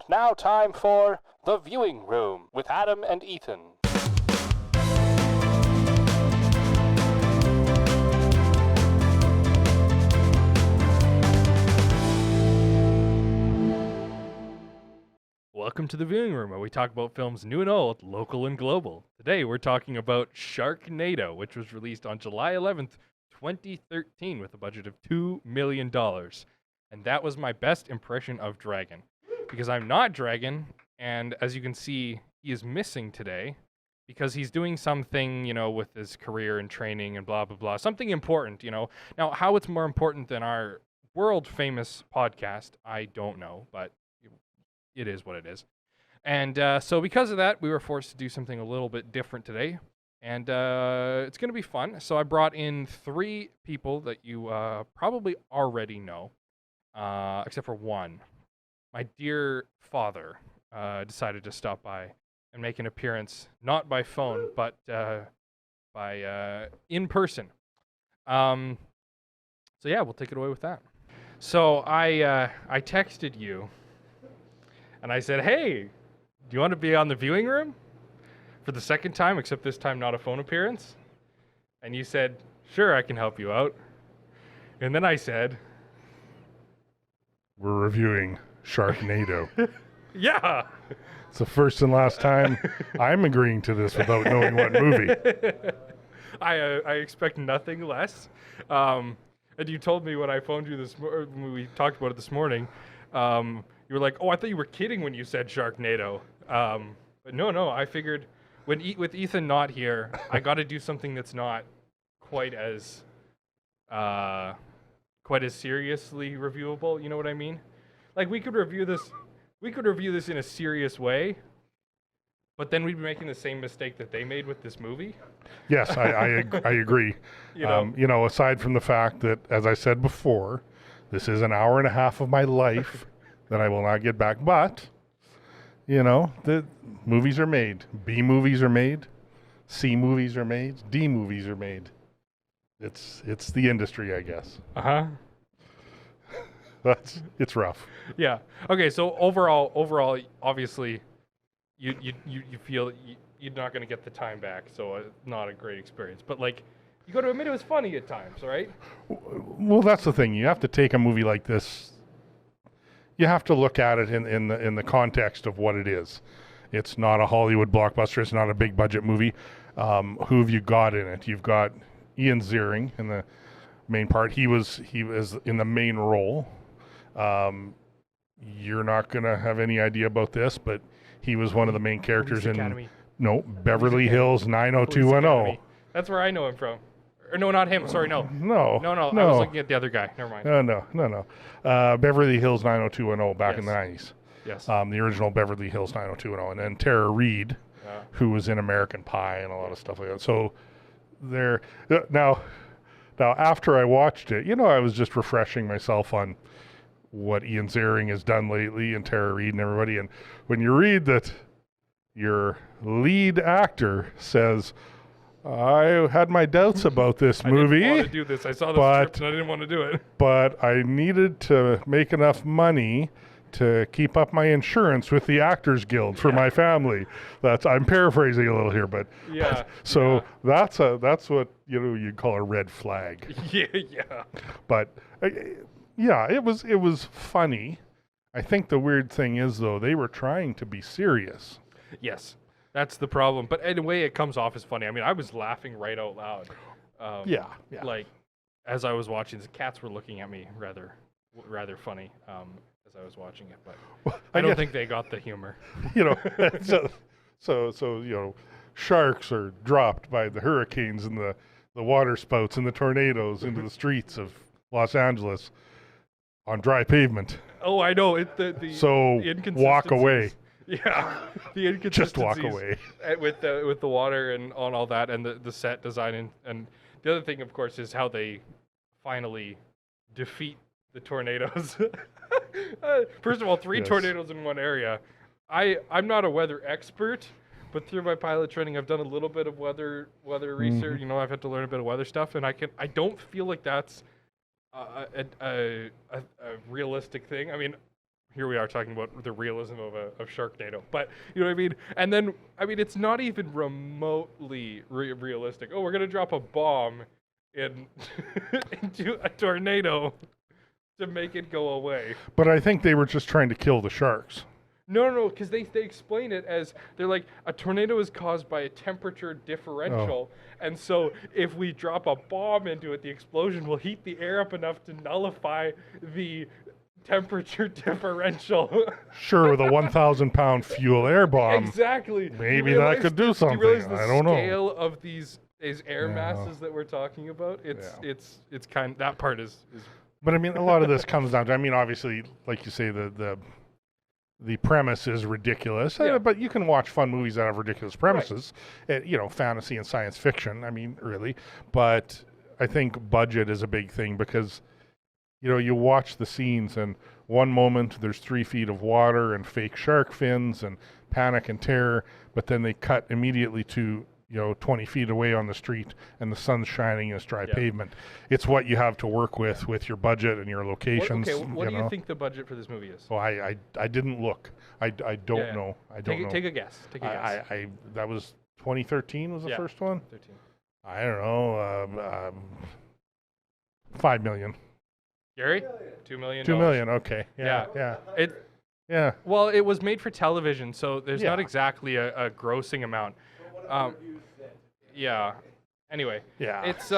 now time for The Viewing Room with Adam and Ethan. Welcome to The Viewing Room, where we talk about films new and old, local and global. Today we're talking about Sharknado, which was released on July 11th, 2013 with a budget of $2 million. And that was my best impression of Dragon. Because I'm not Dragon, and as you can see, he is missing today because he's doing something, with his career and training and blah, blah, blah. Something important, Now, how it's more important than our world-famous podcast, I don't know, but it is what it is. And so because of that, we were forced to do something a little bit different today. And it's going to be fun. So I brought in 3 people that you probably already know, except for one. My dear father decided to stop by and make an appearance, not by phone, but by in person. So yeah, we'll take it away with that. So I texted you, and I said, hey, do you want to be on The Viewing Room for the second time, except this time not a phone appearance? And you said, sure, I can help you out. And then I said, we're reviewing Sharknado. yeah. It's the first and last time I'm agreeing to this without knowing what movie. I expect nothing less. And you told me when I phoned you when we talked about it this morning, you were like, oh, I thought you were kidding when you said Sharknado. But no, I figured with Ethan not here, I got to do something that's not quite as seriously reviewable. You know what I mean? Like we could review this in a serious way, but then we'd be making the same mistake that they made with this movie. Yes, I agree. Aside from the fact that, as I said before, this is an hour and a half of my life that I will not get back. But, the movies are made. B movies are made. C movies are made. D movies are made. It's the industry, I guess. Uh-huh. It's rough. Yeah. Okay, so overall, obviously, you feel you're not going to get the time back, so not a great experience. But, you got to admit it was funny at times, right? Well, that's the thing. You have to take a movie like this. You have to look at it in the context of what it is. It's not a Hollywood blockbuster. It's not a big budget movie. Who have you got in it? You've got Ian Ziering in the main part. He was in the main role. You're not going to have any idea about this, but he was one of the main characters in Beverly Hills 90210. That's where I know him from. Or no, not him. Sorry, no. No. I was looking at the other guy. Never mind. No. Beverly Hills 90210 back in the 90s. Yes. The original Beverly Hills 90210. And then Tara Reid, who was in American Pie and a lot of stuff like that. So there. Now, after I watched it, I was just refreshing myself on what Ian Ziering has done lately and Tara Reid and everybody. And when you read that your lead actor says, I had my doubts about this movie. I didn't want to do this. I saw the script and I didn't want to do it. But I needed to make enough money to keep up my insurance with the Actors Guild for my family. I'm paraphrasing a little here, but that's what you'd call a red flag. Yeah. But it was funny. I think the weird thing is though they were trying to be serious. Yes. That's the problem. But in a way, it comes off as funny. I mean, I was laughing right out loud. Yeah. As I was watching, the cats were looking at me rather funny as I was watching it. But I don't think they got the humor. So sharks are dropped by the hurricanes and the water spouts and the tornadoes into the streets of Los Angeles on dry pavement. Oh, I know. So walk away. Yeah, the inconsistencies. Just walk away. With the water and on all that, and the set design, and the other thing, of course, is how they finally defeat the tornadoes. First of all, 3 tornadoes in one area. I'm not a weather expert, but through my pilot training, I've done a little bit of weather research. I've had to learn a bit of weather stuff, and I don't feel like that's a realistic thing. I mean, here we are talking about the realism of Sharknado. But you know what I mean? And then, I mean, it's not even remotely realistic. Oh, we're going to drop a bomb into a tornado to make it go away. But I think they were just trying to kill the sharks. No, because they explain it as, they're like, a tornado is caused by a temperature differential, and so if we drop a bomb into it, the explosion will heat the air up enough to nullify the temperature differential. Sure, with a 1,000-pound fuel air bomb. Exactly. Maybe that could do something. Do you realize the I don't know. scale of these air masses that we're talking about? It's kind of, that part is. But I mean, a lot of this comes down to, I mean, obviously, like you say, the premise is ridiculous, but you can watch fun movies that have ridiculous premises, you know, fantasy and science fiction, I mean, really. But I think budget is a big thing because, you know, you watch the scenes and one moment there's 3 feet of water and fake shark fins and panic and terror, but then they cut immediately to, you know, 20 feet away on the street and the sun's shining and it's dry pavement. It's what you have to work with your budget and your locations. What do you think the budget for this movie is? Well, I didn't look. I don't know. I don't know. Take a guess. That was 2013 was the first one? 13. I don't know. $5 million. Gary? $2 million. $2 million, okay. Yeah. Well, it was made for television, so there's not exactly a grossing amount. Anyway. Yeah. It's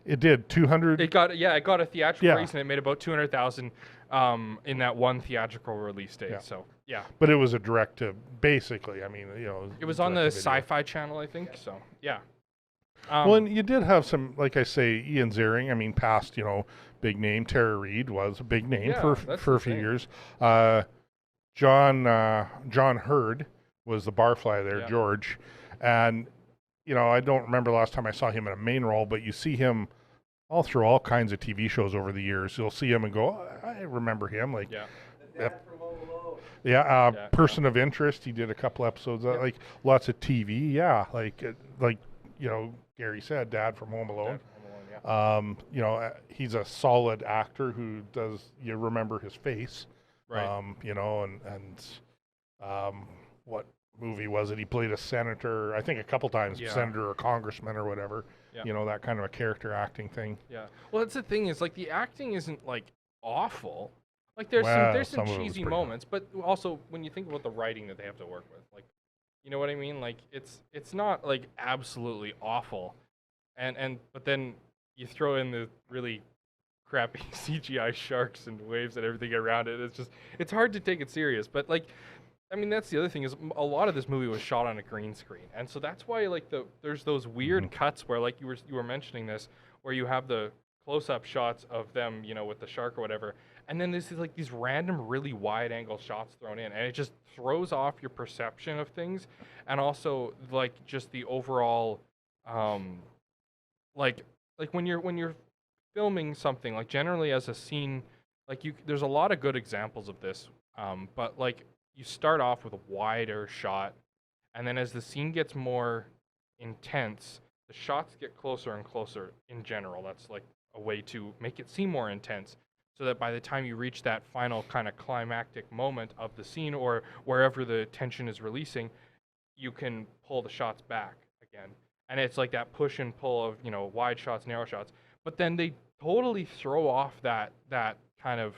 It did 200. It got a theatrical release and it made about 200,000 in that one theatritrical release date. Yeah. So But it was a direct to basically. I mean, you know. It was on the Sci-Fi Channel, I think. So yeah. Well, and you did have some, like I say, Ian Ziering. I mean, past, you know, big name. Tara Reid was a big name for a few years. John Hurd was the barfly there, George, and you know, I don't remember the last time I saw him in a main role, but you see him all through all kinds of TV shows over the years. You'll see him and go, oh, I remember him. Like, Person of Interest. He did a couple episodes, like lots of TV. Yeah, like you know, Gary said, Dad from Home Alone. You know, he's a solid actor who does. You remember his face, right? You know, and what movie was it? He played a senator, I think a couple times, senator or congressman or whatever. Yeah. You know, that kind of a character acting thing. Yeah. Well, that's the thing is, like, the acting isn't, like, awful. Like, there's some cheesy moments, but also when you think about the writing that they have to work with, like, you know what I mean? Like, it's not, like, absolutely awful. But then you throw in the really crappy CGI sharks and waves and everything around it. It's hard to take it serious. But, like, I mean, that's the other thing is a lot of this movie was shot on a green screen, and so that's why like there's those weird cuts where like you were mentioning this, where you have the close-up shots of them, you know, with the shark or whatever, and then there's like these random really wide-angle shots thrown in, and it just throws off your perception of things, and also like just the overall, like when you're filming something, like generally as a scene, like there's a lot of good examples of this, but like. You start off with a wider shot, and then as the scene gets more intense, the shots get closer and closer in general. That's like a way to make it seem more intense, so that by the time you reach that final kind of climactic moment of the scene or wherever the tension is releasing, you can pull the shots back again. And it's like that push and pull of, you know, wide shots, narrow shots. But then they totally throw off that kind of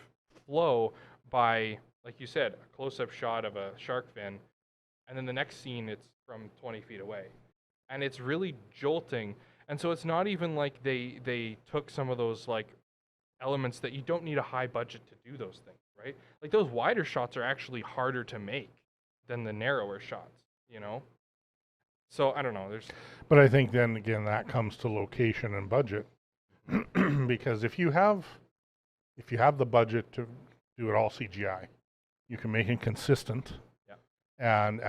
flow by, like you said, a close-up shot of a shark fin, and then the next scene, it's from 20 feet away. And it's really jolting. And so it's not even like they took some of those, like, elements that you don't need a high budget to do those things, right? Like, those wider shots are actually harder to make than the narrower shots, you know? So, I don't know, But I think then, again, that comes to location and budget. Because if you have the budget to do it all CGI, you can make it consistent, and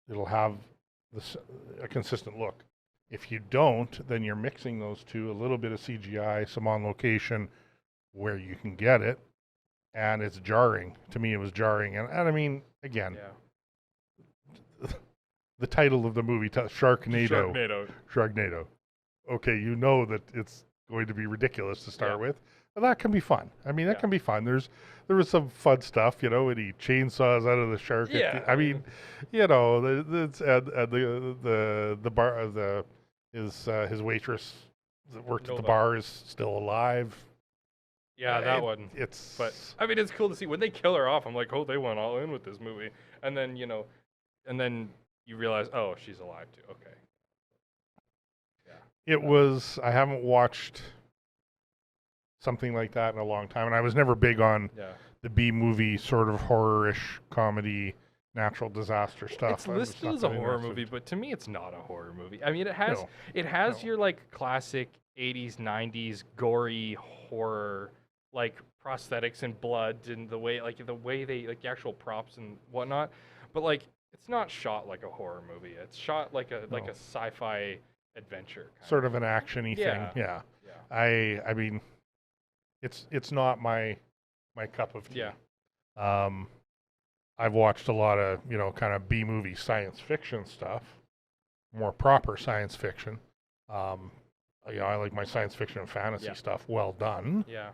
it'll have a consistent look. If you don't, then you're mixing those two, a little bit of CGI, some on location where you can get it, and it's jarring. To me, it was jarring. And I mean, again, the title of the movie, Sharknado. Okay, you know that it's going to be ridiculous to start with. that can be fun. I mean, that can be fun. There was some fun stuff, you know, when he chainsaws out of the shark. Yeah. I mean, you know, the bar, his waitress that worked at the bar is still alive. Yeah, that one. But I mean, it's cool to see when they kill her off. I'm like, oh, they went all in with this movie, and then you realize, oh, she's alive too. Okay. Yeah. It was. I haven't watched something like that in a long time, and I was never big on the B movie sort of horror-ish comedy, natural disaster stuff. It's listed as a horror movie, but to me, it's not a horror movie. I mean, it has your like classic 80s, 90s gory horror, like prosthetics and blood and the way they like the actual props and whatnot, but like it's not shot like a horror movie. It's shot like a sci-fi adventure sort of an action-y thing. Yeah. I mean, it's not my cup of tea. Yeah. I've watched a lot of, you know, kind of B movie science fiction stuff, more proper science fiction. You know, I like my science fiction and fantasy stuff well done. Yeah.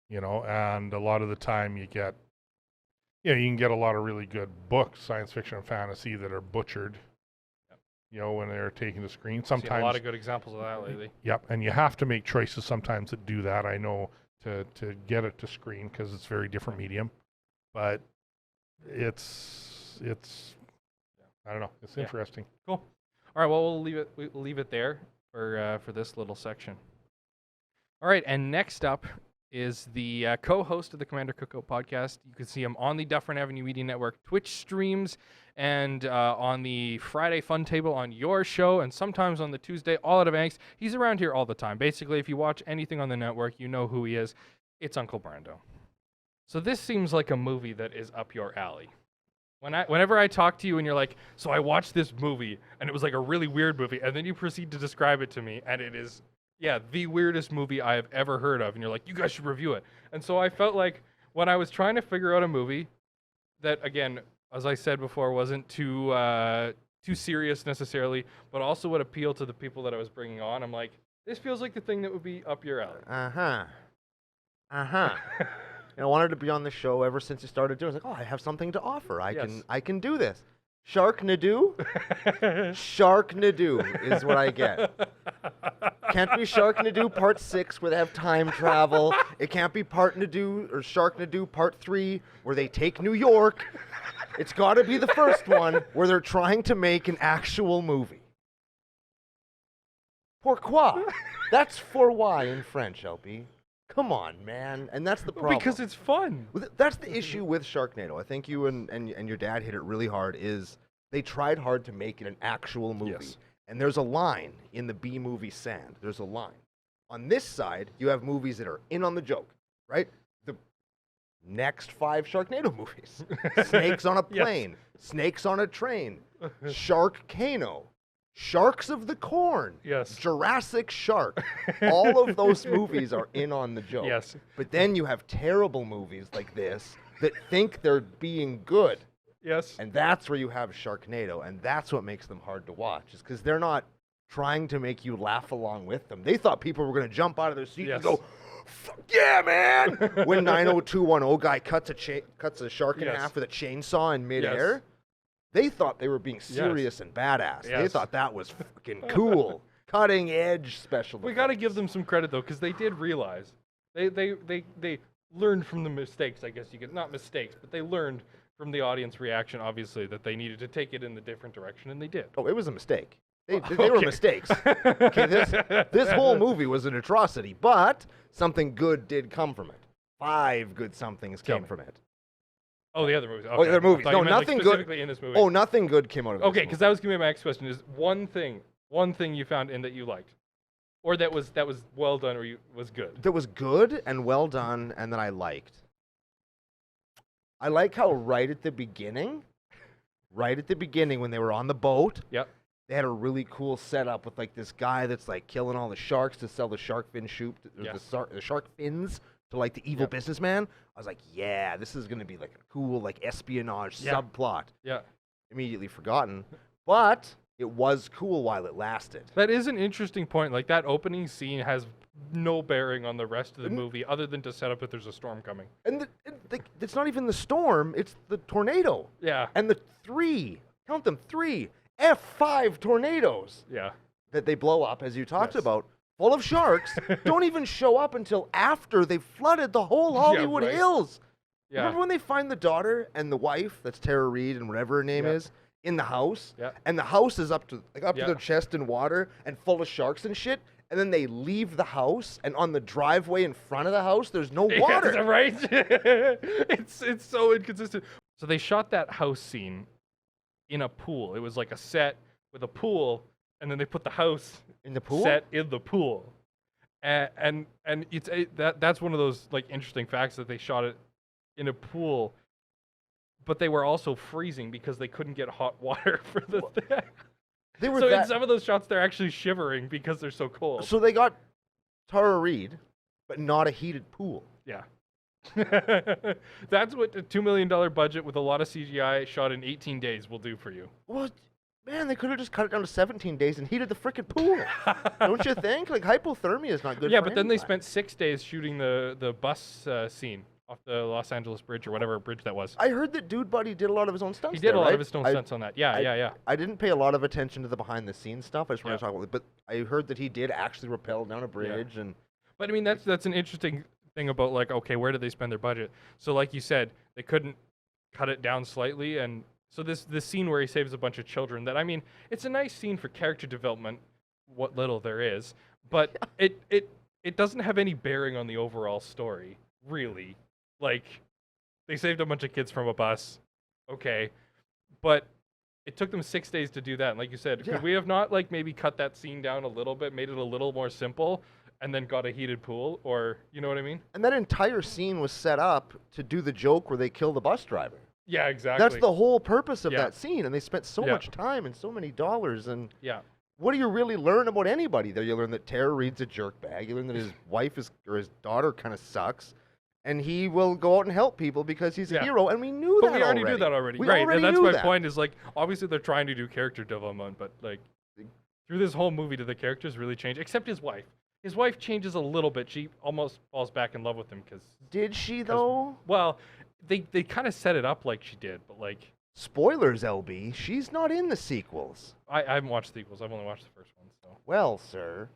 You know, and a lot of the time you can get a lot of really good books, science fiction and fantasy, that are butchered. Yep. You know, when they're taking the screen. Sometimes seen a lot of good examples of that lately. Yep, and you have to make choices sometimes that do that. I know to get it to screen because it's a very different medium, but it's I don't know. It's interesting. Cool. All right. Well, we'll leave it there for this little section. All right, and next up is the co-host of the Commander Cookout podcast. You can see him on the Dufferin Avenue Media Network Twitch streams and on the Friday Fun Table on your show, and sometimes on the Tuesday All Out of Angst. He's around here all the time. Basically, if you watch anything on the network, you know who he is. It's Uncle Brando. So this seems like a movie that is up your alley. Whenever I talk to you and you're like, so I watched this movie, and it was like a really weird movie, and then you proceed to describe it to me, and it is... yeah, the weirdest movie I have ever heard of. And you're like, you guys should review it. And so I felt like when I was trying to figure out a movie that, again, as I said before, wasn't too serious necessarily, but also would appeal to the people that I was bringing on, I'm like, this feels like the thing that would be up your alley. I wanted to be on the show ever since you started doing it. I was like, oh, I have something to offer. I can do this. Sharknado? Sharknado is what I get. Can't be Sharknado Part 6 where they have time travel. It can't be Sharknado Part 3 where they take New York. It's got to be the first one where they're trying to make an actual movie. Pourquoi? That's for why in French, LP. Come on, man. And that's the problem. Because it's fun. That's the issue with Sharknado. I think you and your dad hit it really hard, is they tried hard to make it an actual movie. Yes. And there's a line in the B-movie sand. There's a line. On this side, you have movies that are in on the joke, right? The next 5 Sharknado movies. Snakes on a plane. Snakes on a train. Sharkcano. Sharks of the Corn. Yes. Jurassic Shark. All of those movies are in on the joke. Yes. But then you have terrible movies like this that think they're being good. Yes. And that's where you have Sharknado, and that's what makes them hard to watch, is because they're not trying to make you laugh along with them. They thought people were going to jump out of their seat and go, fuck yeah, man! When 90210 guy cuts a shark in half with a chainsaw in midair. They thought they were being serious and badass. They thought that was fucking cool. Cutting edge special effects. We got to give them some credit, though, because they did realize. They learned from the mistakes, I guess you could. Not mistakes, but they learned from the audience reaction, obviously, that they needed to take it in the different direction, and they did. Oh, it was a mistake. They were mistakes. Okay, this whole movie was an atrocity, but something good did come from it. 5 good somethings came from it. Oh, the other movies. Okay. Oh, the other movies. No, like nothing good. Specifically in this movie. Oh, nothing good came out of this Okay, because that was going to be my next question. Is one thing you found in that you liked, or that was well done, or was good? That was good and well done, and that I liked. I like how right at the beginning when they were on the boat, they had a really cool setup with like this guy that's like killing all the sharks to sell the shark fin the shark fins to like the evil businessman. I was like, yeah, this is gonna be like a cool like espionage subplot. Yeah. Immediately forgotten. But it was cool while it lasted. That is an interesting point. Like, that opening scene has no bearing on the rest of the movie other than to set up that there's a storm coming. And it's not even the storm, it's the tornado. Yeah. And the count them, 3 F5 tornadoes Yeah. that they blow up, as you talked about, full of sharks, don't even show up until after they've flooded the whole Hollywood right. Hills. Yeah. Remember when they find the daughter and the wife, that's Tara Reid and whatever her name is, in the house? Yeah. And the house is up to their chest in water and full of sharks and shit. And then they leave the house, and on the driveway in front of the house, there's no water. Yeah, right? It's so inconsistent. So they shot that house scene in a pool. It was like a set with a pool, and then they put the house In the pool? set in the pool. And it's that's one of those like interesting facts that they shot it in a pool, but they were also freezing because they couldn't get hot water for the thing. They were So in some of those shots, they're actually shivering because they're so cold. So they got Tara Reid, but not a heated pool. Yeah. That's what a $2 million budget with a lot of CGI shot in 18 days will do for you. Well, man, they could have just cut it down to 17 days and heated the frickin' pool. Don't you think? Like, hypothermia is not good Yeah, for but then they anybody. spent 6 days shooting the bus scene off the Los Angeles Bridge or whatever bridge that was. I heard that Dude Buddy did a lot of his own stunts. He did there, a lot right? of his own stunts on that. Yeah. I didn't pay a lot of attention to the behind-the-scenes stuff. I just want Yeah. to talk about it. But I heard that he did actually rappel down a bridge. And But I mean, that's an interesting thing about, like, okay, where did they spend their budget? So like you said, they couldn't cut it down slightly, and so this scene where he saves a bunch of children, that, I mean, it's a nice scene for character development, what little there is, but it doesn't have any bearing on the overall story, really. Like, they saved a bunch of kids from a bus, okay, but it took them 6 days to do that. And like you said, could we have not, like, maybe cut that scene down a little bit, made it a little more simple, and then got a heated pool? Or, you know what I mean? and that entire scene was set up to do the joke where they kill the bus driver. Yeah, exactly. That's the whole purpose of Yeah. that scene. And they spent so Yeah. much time and so many dollars. And Yeah. what do you really learn about anybody there? You learn that Tara Reid's a jerkbag. You learn that his wife or his daughter kind of sucks. And he will go out and help people because he's a Yeah. hero. And we knew But that we already knew that already. We Right, already and that's knew my that. point, is, like, obviously they're trying to do character development, but, like, through this whole movie, do the characters really change? Except his wife. His wife changes a little bit. She almost falls back in love with him because... Did she, though? Well, they kind of set it up like she did, but, like... Spoilers, LB. She's not in the sequels. I haven't watched the sequels. I've only watched the first one, so... Well, sir,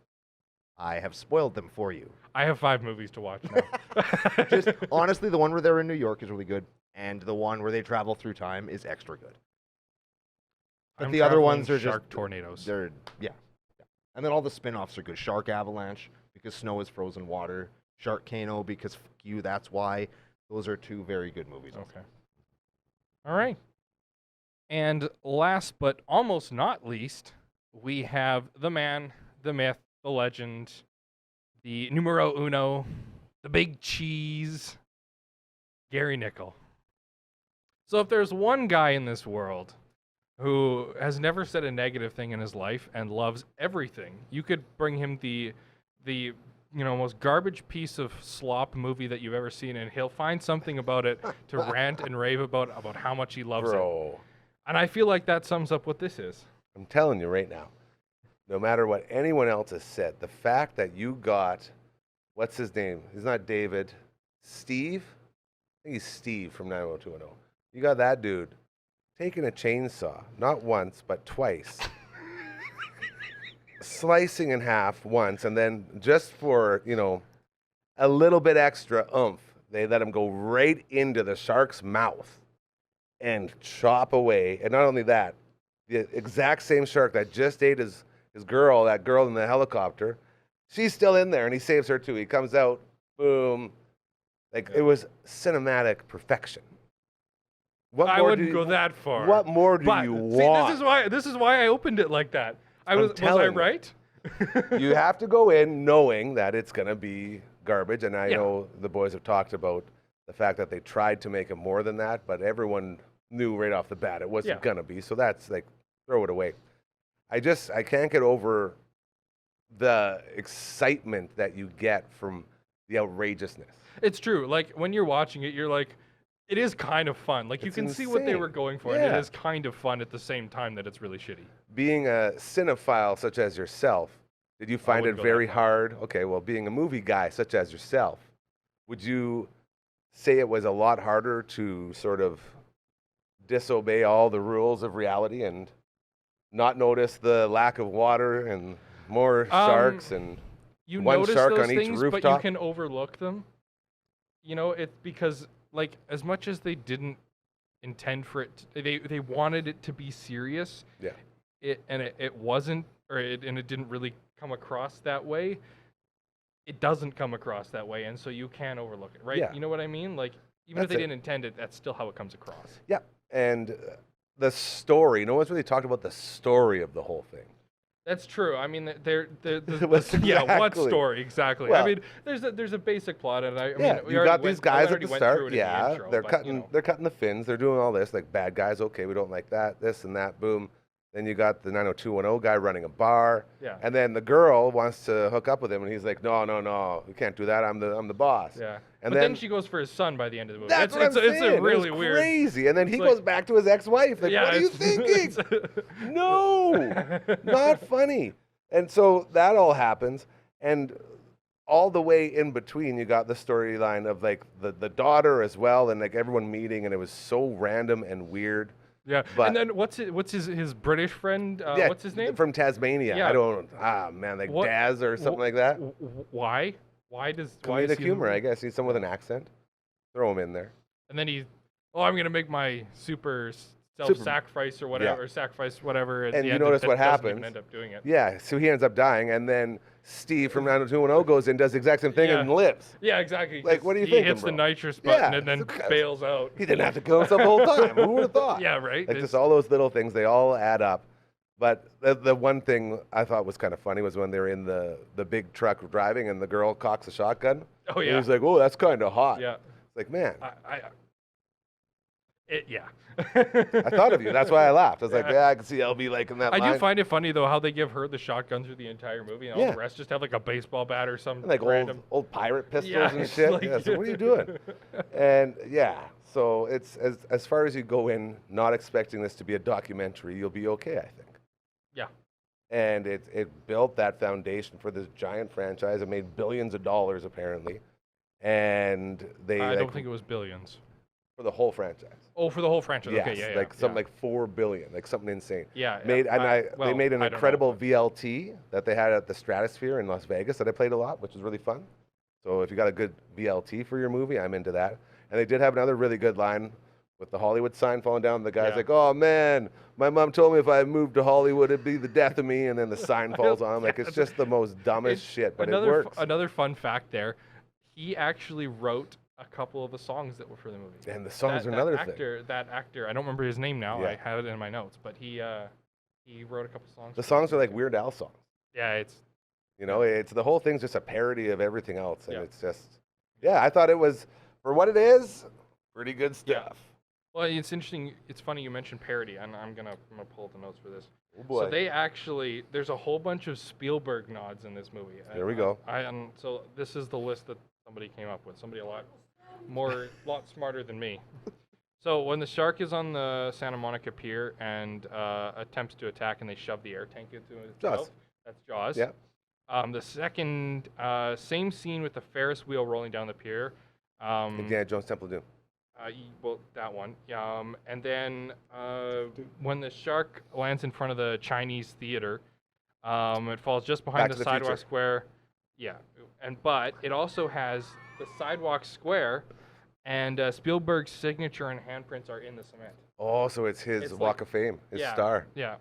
I have spoiled them for you. I have 5 movies to watch now. Just honestly, the one where they're in New York is really good, and the one where they travel through time is extra good. But I'm the other ones traveling are shark just tornadoes. They're and then all the spin-offs are good. Shark Avalanche because snow is frozen water. Sharknado because fuck you, that's why. Those are 2 very good movies. Okay. All right. And last but almost not least, we have the man, the myth, the legend, the numero uno, the big cheese, Gary Nickel. So if there's one guy in this world who has never said a negative thing in his life and loves everything, you could bring him the most garbage piece of slop movie that you've ever seen, and he'll find something about it to rant and rave about how much he loves it. Bro, And I feel like that sums up what this is. I'm telling you right now, no matter what anyone else has said, the fact that you got, what's his name? He's not David. Steve? I think he's Steve from 90210. You got that dude taking a chainsaw, not once, but twice. Slicing in half once, and then just for, a little bit extra oomph, they let him go right into the shark's mouth and chop away. And not only that, the exact same shark that just ate his girl, that girl in the helicopter, she's still in there, and he saves her too. He comes out, boom. Like, it was cinematic perfection. What I more wouldn't do go you- that far. What more do But you see, want? this is why I opened it like that. Was I telling you. right? You have to go in knowing that it's going to be garbage, and I Yeah. know the boys have talked about the fact that they tried to make it more than that, but everyone knew right off the bat it wasn't Yeah. going to be, so that's like, throw it away. I can't get over the excitement that you get from the outrageousness. It's true. Like, when you're watching it, you're like, it is kind of fun. Like, you It's can see what they were insane. going for, and it Yeah. is kind of fun at the same time that it's really shitty. being a cinephile such as yourself, did you find it wouldn't go that very far. hard? Okay, well, being a movie guy such as yourself, would you say it was a lot harder to sort of disobey all the rules of reality and not notice the lack of water and more sharks and You one notice shark those on each things, but you rooftop? can overlook them. You know, it's because like as much as they didn't intend for it, they wanted it to be serious. Yeah. It wasn't, and it didn't really come across that way. It doesn't come across that way, and so you can overlook it, right? Yeah. You know what I mean? Like even if That's they it. didn't intend it, that's still how it comes across. Yeah, and the story. No one's really talked about the story of the whole thing. That's true. I mean, they're Well, yeah. What exactly. story exactly? Well- I mean, there's a basic plot, and I Yeah, mean, we you already got these went- guys I at the already went through start. it in the Yeah, intro, they're but, cutting you know. they're cutting the fins. They're doing all this like bad guys. Okay, we don't like that. This and that. Boom. Then you got the 90210 guy running a bar. Yeah. And then the girl wants to hook up with him, and he's like, no, you can't do that. I'm the boss. Yeah. And But then then she goes for his son by the end of the movie. That's it's, what it's, I'm it's saying. a really it was weird. crazy. And then he it's goes like- back to his ex-wife. Like, yeah, what are you thinking? No, not funny. And so that all happens, and all the way in between, you got the storyline of like the daughter as well, and like everyone meeting, and it was so random and weird. Yeah. But- And then what's his British friend? Yeah, What's his name? From Tasmania. Yeah. I don't. Man, like What- Daz or something like that. Why? Why is Comedic he humor, I guess. He's someone with an accent. Throw him in there. And then I'm gonna make my super self-sacrifice or whatever, or sacrifice whatever. At And the you end, notice that what doesn't even happens. End up doing it. Yeah, so he ends up dying, and then Steve from 90210 goes in, does the exact same thing, Yeah. and lives. Yeah, exactly. Like, 'cause what are you he thinking, hits the bro? nitrous button Yeah, and then it's- bails out. He didn't have to kill himself the whole time. Who would have thought? Yeah, right. Like It's- just all those little things, they all add up. But the one thing I thought was kind of funny was when they were in the big truck driving, and the girl cocks a shotgun. Oh And yeah. he's like, "Oh, that's kind of hot." Yeah. It's like, man, Yeah. I thought of you. That's why I laughed. I was like, Yeah. yeah, I can see LB liking that I line. do find it funny though how they give her the shotgun through the entire movie, and all Yeah. the rest just have like a baseball bat or some And like random. old pirate pistols Yeah, and it's shit. like- Yeah, so what are you doing? And yeah, so it's as far as you go in, not expecting this to be a documentary, you'll be okay, I think. Yeah. And it built that foundation for this giant franchise. It made billions of dollars apparently, and they I like, don't think it was billions. for the whole franchise. Oh, for the whole franchise. Yes, Okay, yeah, like yeah. something like 4 billion, like something insane. Yeah. Made and well, they made an I don't know, incredible but- VLT that they had at the Stratosphere in Las Vegas that I played a lot, which was really fun. So if you got a good VLT for your movie, I'm into that. And they did have another really good line with the Hollywood sign falling down. The guy's Yeah. like, "Oh man, my mom told me if I moved to Hollywood, it'd be the death of me." And then the sign falls on. Like it's just the most dumbest It's shit, but it another works. Another fun fact there, he actually wrote a couple of the songs that were for the movie. And the songs that, are another that thing. actor, That actor, I don't remember his name now. Yeah. I had it in my notes, but he wrote a couple songs. The for songs are movie. like Weird Al songs. Yeah, it's You know, it's the whole thing's just a parody of everything else, and Yeah. it's just, yeah. I thought it was for what it is, pretty good Yeah. stuff. well, it's interesting. It's funny you mentioned parody, and I'm gonna pull up the notes for this. Oh boy. So there's a whole bunch of Spielberg nods in this movie. There we go. So this is the list that somebody came up with. Somebody a lot smarter than me. So when the shark is on the Santa Monica Pier and attempts to attack, and they shove the air tank into his Jaws. mouth, that's Jaws. Yeah. The second same scene with the Ferris wheel rolling down the pier. Indiana Jones Temple of Doom. Well, that one. And then when the shark lands in front of the Chinese theater, it falls just behind Back the to the sidewalk Future. square. Yeah, but it also has the sidewalk square, and Spielberg's signature and handprints are in the cement. Oh, so it's his It's Walk like- of Fame, his yeah, star. Yeah.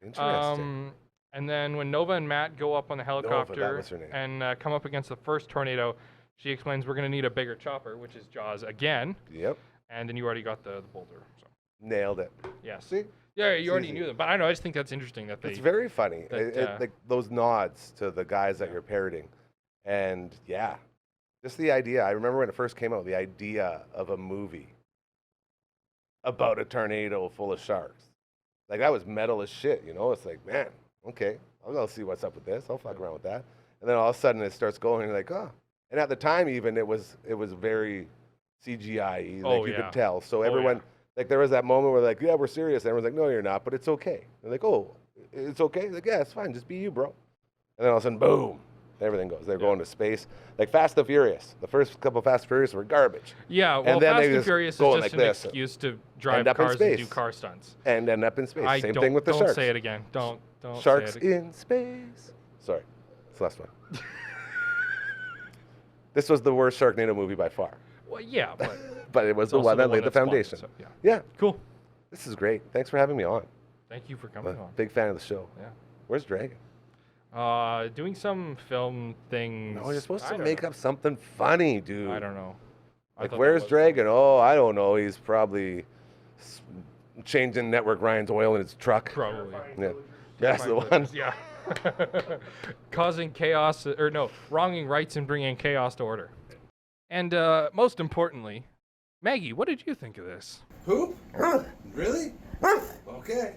Interesting. And then when Nova and Matt go up on the helicopter was her name. and come up against the first tornado, she explains we're going to need a bigger chopper, which is Jaws again. Yep. And then you already got the boulder. So Nailed it. yes. See? Yeah, you It's already easy. knew them, but I don't know. I just think that's interesting that they. It's very funny. that, Like those nods to the guys that Yeah. you're parodying. And yeah, just the idea. I remember when it first came out, the idea of a movie about a tornado full of sharks. Like that was metal as shit, you know? It's like, man, okay, I'll go see what's up with this. I'll fuck around with that. And then all of a sudden it starts going, and you're like, oh. And at the time even it was very CGI-y, like Oh, you yeah. could tell. So Oh, everyone yeah. like there was that moment where like, yeah, we're serious. And everyone's like, no, you're not, but it's okay. They're like, oh, It's okay. He's like, yeah, it's fine. Just be you, bro. And then all of a sudden, boom, everything goes. They're going to space. Like Fast and Furious. The first couple of Fast and Furious were garbage. Yeah, well, And then Fast they and just Furious is go just like an this. excuse to drive End up in cars and do space. car stunts. And end up in space. Same don't, thing with the don't sharks. say it again. Don't Sharks say it again. in space. Sorry. It's the last one. This was the worst Sharknado movie by far. Well, yeah, but But it was it's the also one that laid the that spawned it, foundation. so, yeah. Yeah. Cool. This is great. Thanks for having me on. Thank you for I'm coming a on. big fan of the show. Yeah. Where's Dragon? Doing some film things. No, you're supposed I to don't make know. up something funny, dude. I don't know. I Like, thought that where's was- Dragon? Oh, I don't know. He's probably changing Network Ryan's oil in his truck. Probably. Yeah. That's the one. Yeah. Causing chaos, or no, wronging rights and bringing chaos to order. And most importantly, Maggie, what did you think of this? Poop? Really? Okay.